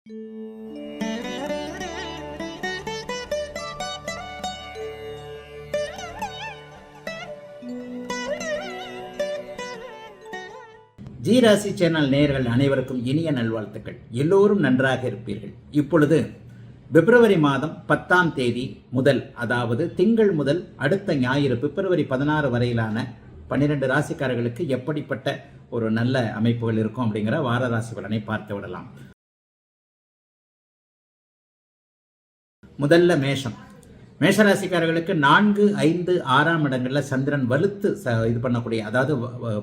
G ராசி channel நேயர்கள் அனைவருக்கும் இனிய நல்வாழ்த்துக்கள். எல்லோரும் நன்றாக இருப்பீர்கள். இப்பொழுது பிப்ரவரி மாதம் 10ஆம் தேதி முதல், அதாவது திங்கள் முதல் அடுத்த ஞாயிறு பிப்ரவரி 16 வரையிலான 12 ராசிக்காரர்களுக்கு எப்படிப்பட்ட ஒரு நல்ல அமைப்புகள் இருக்கும் அப்படிங்கிற வார ராசி பலனை பார்த்து விடலாம். முதல்ல மேஷம். மேஷராசிக்காரர்களுக்கு 4, 5, 6ஆம் இடங்கள்ல சந்திரன் வலுத்து இது பண்ணக்கூடிய, அதாவது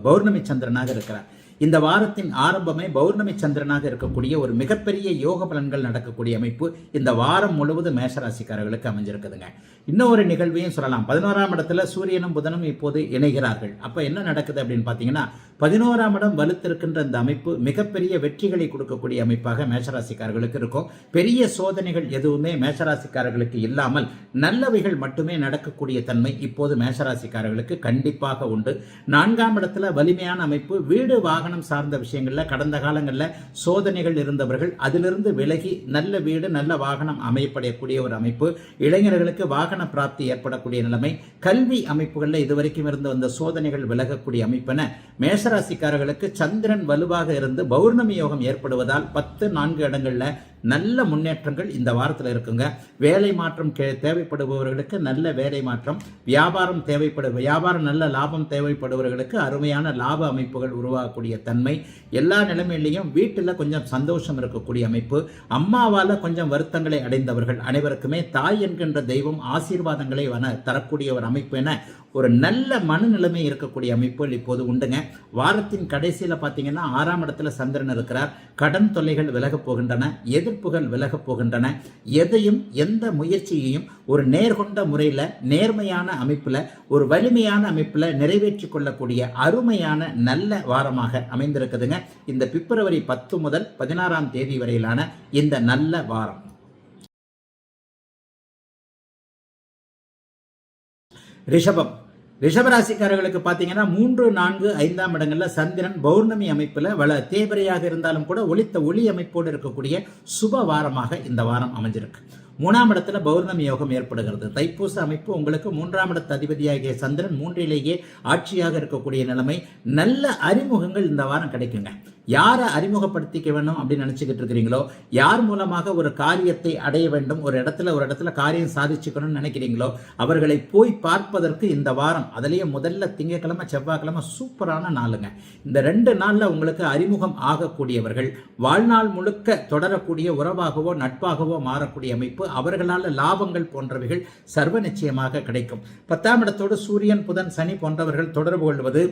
பௌர்ணமி சந்திரனாக இருக்கிறார். இந்த வாரத்தின் ஆரம்பமே பௌர்ணமி சந்திரனாக இருக்கக்கூடிய ஒரு மிகப்பெரிய யோக பலன்கள் நடக்கக்கூடிய அமைப்பு இந்த வாரம் முழுவதும் மேஷராசிக்காரர்களுக்கு அமைஞ்சிருக்குதுங்க. இன்னொரு நிகழ்வையும் சொல்லலாம். 11ஆம் இடத்துல சூரியனும் புதனும் இப்போது இணைகிறார்கள். அப்ப என்ன நடக்குது அப்படின்னு பாத்தீங்கன்னா, 11ஆம் இடம் வலுத்திருக்கின்ற இந்த அமைப்பு மிகப்பெரிய வெற்றிகளை கொடுக்கக்கூடிய அமைப்பாக மேஷராசிக்காரர்களுக்கு இருக்கும். பெரிய சோதனைகள் எதுவுமே மேஷராசிக்காரர்களுக்கு இல்லாமல் நல்லவைகள் மட்டுமே நடக்கக்கூடிய தன்மை இப்போது மேஷராசிக்காரர்களுக்கு கண்டிப்பாக உண்டு. 4ஆம் இடத்துல வலிமையான அமைப்பு. வீடு வாகனம் சார்ந்த விஷயங்கள்ல கடந்த காலங்களில் சோதனைகள் இருந்தவர்கள் அதிலிருந்து விலகி நல்ல வீடு நல்ல வாகனம் அமையப்படக்கூடிய ஒரு அமைப்பு. இளைஞர்களுக்கு வாகன பிராப்தி ஏற்படக்கூடிய நிலைமை. கல்வி அமைப்புகளில் இதுவரைக்கும் இருந்து வந்த சோதனைகள் விலகக்கூடிய அமைப்பென மேஷராசிக்காரர்களுக்கு சந்திரன் வலுவாக இருந்து பௌர்ணமி யோகம் ஏற்படுவதால் 10-4 இடங்கள்ல நல்ல முன்னேற்றங்கள் இந்த வாரத்தில் இருக்குங்க. வேலை மாற்றம் தேவைப்படுபவர்களுக்கு நல்ல வேலை மாற்றம், வியாபாரம் நல்ல லாபம் தேவைப்படுபவர்களுக்கு அருமையான லாப அமைப்புகள் உருவாகக்கூடிய தன்மை. எல்லா நிலைமையிலையும் வீட்டில் கொஞ்சம் சந்தோஷம் இருக்கக்கூடிய அமைப்பு. அம்மாவால் கொஞ்சம் வருத்தங்களை அடைந்தவர்கள் அனைவருக்குமே தாய் என்கின்ற தெய்வம் ஆசீர்வாதங்களை தரக்கூடிய ஒரு அமைப்பு என ஒரு நல்ல மனநிலைமை இருக்கக்கூடிய அமைப்புகள் இப்போது உண்டுங்க. வாரத்தின் கடைசியில் பார்த்தீங்கன்னா 6ஆம் இடத்துல சந்திரன் இருக்கிறார். கடன் தொல்லைகள் விலகப் போகின்றன, எதிர்ப்புகள் விலகப் போகின்றன. எதையும் எந்த முயற்சியையும் ஒரு நேர்கொண்ட முறையில் நேர்மையான அமைப்பில் ஒரு வலிமையான அமைப்பில் நிறைவேற்றி கொள்ளக்கூடிய அருமையான நல்ல வாரமாக அமைந்திருக்குதுங்க இந்த பிப்ரவரி 10 முதல் 16ஆம் தேதி வரையிலான இந்த நல்ல வாரம். ரிஷபம். ரிஷபராசிக்காரர்களுக்கு பார்த்தீங்கன்னா 3, 4, 5ஆம் இடங்கள்ல சந்திரன் பௌர்ணமி அமைப்புல தேவரையாக இருந்தாலும் கூட ஒளி அமைப்போடு இருக்கக்கூடிய சுப வாரமாக இந்த வாரம் அமைஞ்சிருக்கு. 3ஆம் இடத்துல பௌர்ணமி யோகம் ஏற்படுகிறது. தைப்பூச அமைப்பு உங்களுக்கு 3ஆம் இடத்து அதிபதியாகிய சந்திரன் 3லேயே ஆட்சியாக இருக்கக்கூடிய நிலைமை. நல்ல அறிமுகங்கள் இந்த வாரம் கிடைக்குங்க. யாரை அறிமுகப்படுத்திக்க வேண்டும் அப்படின்னு நினைச்சுக்கிட்டு இருக்கிறீங்களோ, யார் மூலமாக ஒரு காரியத்தை அடைய வேண்டும், ஒரு இடத்துல காரியம் சாதிச்சுக்கணும்னு நினைக்கிறீங்களோ அவர்களை போய் பார்ப்பதற்கு இந்த வாரம், அதுலேயே முதல்ல திங்கட்கிழமை செவ்வாய்க்கிழமை சூப்பரான நாளுங்க. இந்த 2 நாள்ல உங்களுக்கு அறிமுகம் ஆகக்கூடியவர்கள் வாழ்நாள் முழுக்க தொடரக்கூடிய உறவாகவோ நட்பாகவோ மாறக்கூடிய அமைப்பு. அவர்களால் லாபங்கள் போன்றவைகள் சர்வ நிச்சயமாக கிடைக்கும். 10ஆம் இடத்தோடு சூரியன் புதன் சனி போன்றவர்கள் தொடர்பு கொள்வது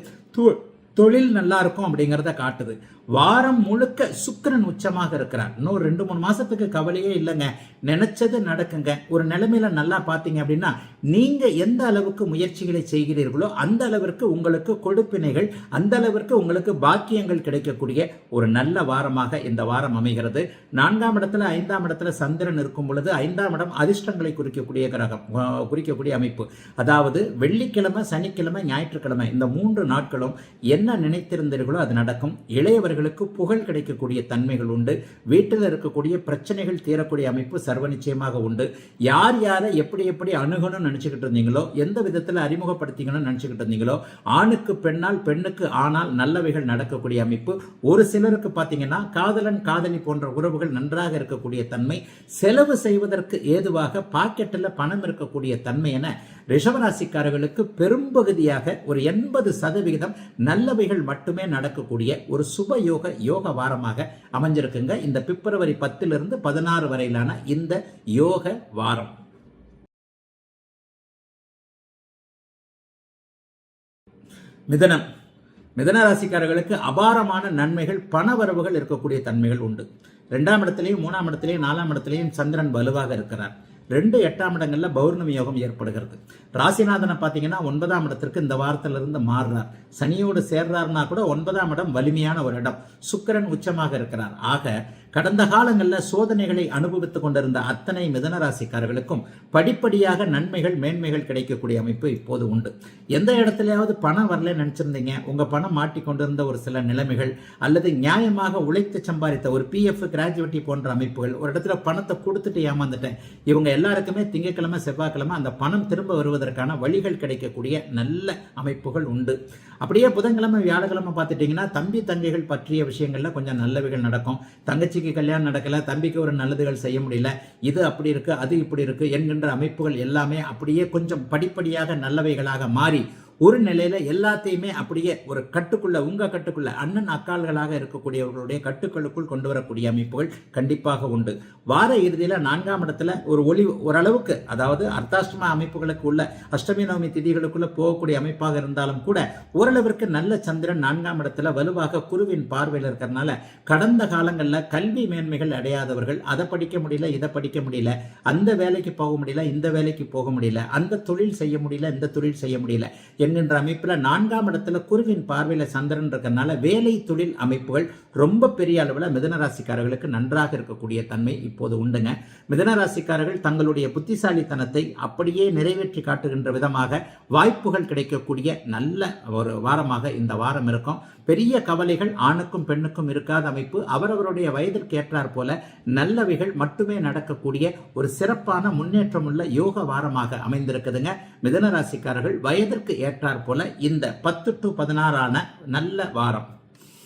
தொழில் நல்லா இருக்கும் அப்படிங்கிறத காட்டுது. வாரம் முழுக்க சுக்கிரன் உச்சமாக இருக்கிறார். இன்னும் 2-3 மாசத்துக்கு கவலையே இல்லைங்க. நினைச்சது நடக்குங்க. ஒரு நிலைமையில நல்லா பார்த்தீங்க அப்படின்னா நீங்க எந்த அளவுக்கு முயற்சிகளை செய்கிறீர்களோ அந்த அளவிற்கு உங்களுக்கு கொடுப்பினைகள், அந்த அளவிற்கு உங்களுக்கு பாக்கியங்கள் கிடைக்கக்கூடிய ஒரு நல்ல வாரமாக இந்த வாரம் அமைகிறது. 4ஆம் இடத்துல 5ஆம் இடத்துல சந்திரன் இருக்கும் பொழுது 5ஆம் இடம் அதிர்ஷ்டங்களை குறிக்கக்கூடிய அமைப்பு. அதாவது வெள்ளிக்கிழமை, சனிக்கிழமை, ஞாயிற்றுக்கிழமை இந்த 3 நாட்களும் என்ன நினைத்திருந்தீர்களோ அது நடக்கும். இளையவர்களுக்கு புகழ் கிடைக்கக்கூடிய தன்மைகள் உண்டு. வீட்டில் இருக்கக்கூடிய பிரச்சனைகள் தீரக்கூடிய அமைப்பு சர்வ நிச்சயமாக உண்டு. யாரை எப்படி அணுகணும்னு நினைச்சுக்கிட்டு இருந்தீங்களோ, எந்த விதத்தில் அறிமுகப்படுத்திக்கணும்னு நினைச்சுக்கிட்டு இருந்தீங்களோ, ஆணுக்கு பெண்ணால் பெண்ணுக்கு ஆனால் நல்லவைகள் நடக்கக்கூடிய அமைப்பு. ஒரு சிலருக்கு பார்த்தீங்கன்னா காதலன் காதலி போன்ற உறவுகள் நன்றாக இருக்கக்கூடிய தன்மை. செலவு செய்வதற்கு ஏதுவாக பாக்கெட்டில் பணம் இருக்கக்கூடிய தன்மை என ரிஷபராசிக்காரர்களுக்கு பெரும்பகுதியாக ஒரு 80% நல்லவைகள் மட்டுமே நடக்கக்கூடிய ஒரு சுப யோக வாரமாக அமைஞ்சிருக்குங்க இந்த பிப்ரவரி 10 to 16 வரையிலான இந்த யோக வாரம். மிதனம். மிதன ராசிக்காரர்களுக்கு அபாரமான நன்மைகள், பணவரவுகள் இருக்கக்கூடிய தன்மைகள் உண்டு. 2ஆம் இடத்திலையும் 3ஆம் இடத்திலையும் 4ஆம் இடத்திலையும் சந்திரன் வலுவாக இருக்கிறார். 2, 8ஆம் இடங்கள்ல பௌர்ணமி யோகம் ஏற்படுகிறது. ராசிநாதனை பார்த்தீங்கன்னா 9ஆம் இடத்திற்கு இந்த வாரத்திலிருந்து மாறுறார். சனியோடு சேர்றாருன்னா கூட 9ஆம் இடம் வலிமையான ஒரு இடம். சுக்கிரன் உச்சமாக இருக்கிறார். ஆக கடந்த காலங்களில் சோதனைகளை அனுபவித்துக் கொண்டிருந்த அத்தனை மிதுன ராசிக்காரர்களுக்கும் படிப்படியாக நன்மைகள் மேன்மைகள் கிடைக்கக்கூடிய அமைப்பு இப்போது உண்டு. எந்த இடத்துலயாவது பணம் வரல நினைச்சிருந்தீங்க, உங்க பணம் மாட்டிக்கொண்டிருந்த ஒரு சில நிலைமைகள் அல்லது நியாயமாக உழைத்து சம்பாதித்த ஒரு பிஎஃப் கிராஜுவேட்டி போன்ற அமைப்புகள், ஒரு இடத்துல பணத்தை கொடுத்துட்டு ஏமாந்துட்டேன், இவங்க எல்லாருக்குமே திங்கட்கிழமை செவ்வாய்க்கிழமை அந்த பணம் திரும்ப வருவதற்கான வழிகள் கிடைக்கக்கூடிய நல்ல அமைப்புகள் உண்டு. அப்படியே புதன்கிழமை வியாழக்கிழமை பார்த்துட்டீங்கன்னா தம்பி தங்கைகள் பற்றிய விஷயங்கள்ல கொஞ்சம் நல்லவைகள் நடக்கும். தங்கச்சிக்கு கல்யாணம் நடக்கல, தம்பிக்கு ஒரு நல்லதுகள் செய்ய முடியல, இது அப்படி இருக்கு அது இப்படி இருக்கு என்கின்ற அமைப்புகள் எல்லாமே அப்படியே கொஞ்சம் படிப்படியாக நல்லவைகளாக மாறி ஒரு நிலையில எல்லாத்தையுமே அப்படியே ஒரு கட்டுக்குள்ள, உங்க கட்டுக்குள்ள அண்ணன் அக்கால்களாக இருக்கக்கூடியவர்களுடைய கட்டுக்களுக்குள் கொண்டு வரக்கூடிய அமைப்புகள் கண்டிப்பாக உண்டு. வார இறுதியில 4ஆம் இடத்துல ஒரு ஓரளவுக்கு, அதாவது அர்த்தாஷ்டம அமைப்புகளுக்கு உள்ள அஷ்டமி நவமி திதிகளுக்குள்ள போகக்கூடிய அமைப்பாக இருந்தாலும் கூட ஓரளவிற்கு நல்ல சந்திரன் 4ஆம் இடத்துல வலுவாக குருவின் பார்வையில் இருக்கிறதுனால கடந்த காலங்களில் கல்வி மேன்மைகள் அடையாதவர்கள், அதை படிக்க முடியல இதை படிக்க முடியல, அந்த வேலைக்கு போக முடியல இந்த வேலைக்கு போக முடியல, அந்த தொழில் செய்ய முடியல இந்த தொழில் செய்ய முடியல என்கின்ற அமைப்புல 4ஆம் இடத்துல குருவின் பார்வையில சந்திரன் இருக்கிறதுனால வேலை தொழில் அமைப்புகள் ரொம்ப பெரிய அளவில் மிதுன ராசிக்காரர்களுக்கு நன்றாக இருக்கக்கூடிய தன்மை இப்போது உண்டுங்க. மிதுன ராசிக்காரர்கள் தங்களுடைய புத்திசாலித்தனத்தை அப்படியே நிறைவேற்றி காட்டுகின்ற விதமாக வாய்ப்புகள் கிடைக்கக்கூடிய நல்ல ஒரு வாரமாக இந்த வாரம் இருக்கும். பெரிய கவலைகள் ஆணுக்கும் பெண்ணுக்கும் இருக்காத அமைப்பு, அவரவருடைய வயதிற்கு ஏற்றார் போல நல்லவைகள் மட்டுமே நடக்கக்கூடிய ஒரு சிறப்பான முன்னேற்றமுள்ள யோக வாரமாக அமைந்திருக்குதுங்க. மிதுன ராசிக்காரர்கள் வயதிற்கு ஏற்றார் போல இந்த 10 to 16 நல்ல வாரம்.